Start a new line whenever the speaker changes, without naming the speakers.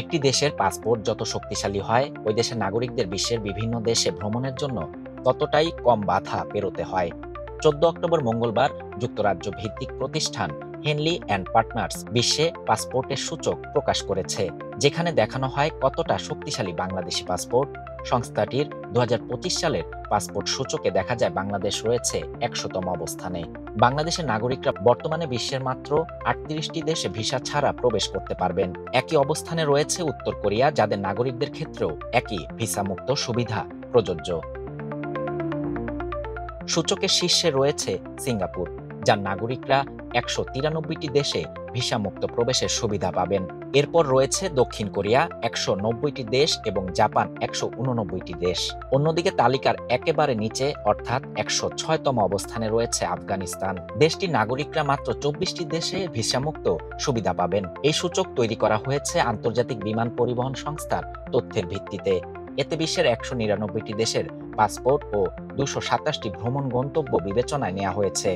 একটি দেশের পাসপোর্ট যত শক্তিশালী হয়, ওই দেশের নাগরিকদের বিশ্বের বিভিন্ন দেশে ভ্রমণের জন্য ততটাই কম বাধা পেরোতে হয়। 14 অক্টোবর মঙ্গলবার যুক্তরাজ্য ভিত্তিক প্রতিষ্ঠান হেনলি অ্যান্ড পার্টনার্স বিশ্বে পাসপোর্টের সূচক প্রকাশ করেছে, যেখানে দেখানো হয় কতটা শক্তিশালী বাংলাদেশি পাসপোর্ট। সংস্থাটির 2025 সালের পাসপোর্ট সূচকে দেখা যায় বাংলাদেশ রয়েছে 100তম অবস্থানে। বাংলাদেশের নাগরিকরা বর্তমানে বিশ্বের মাত্র 38টি দেশে ভিসা ছাড়া প্রবেশ করতে পারবেন। একই অবস্থানে রয়েছে উত্তর কোরিয়া, যাদের নাগরিকদের ক্ষেত্রেও একই ভিসামুক্ত সুবিধা প্রযোজ্য। সূচকের শীর্ষে রয়েছে সিঙ্গাপুর, যার নাগরিকরা 193টি দেশে ভিসামুক্ত প্রবেশের সুবিধা পাবেন। এরপর রয়েছে দক্ষিণ কোরিয়া 190টি দেশ এবং জাপান 189টি দেশ। অন্যদিকে তালিকার একেবারে নিচে অর্থাৎ 106তম অবস্থানে রয়েছে আফগানিস্তান। দেশটির নাগরিকরা মাত্র 24টি দেশে ভিসামুক্ত সুবিধা পাবেন। এই সূচক তৈরি করা হয়েছে আন্তর্জাতিক বিমান পরিবহন সংস্থার তথ্যের ভিত্তিতে। এতে বিশ্বের 199টি দেশের পাসপোর্ট ও 227টি ভ্রমণ গন্তব্য বিবেচনায় নেওয়া হয়েছে।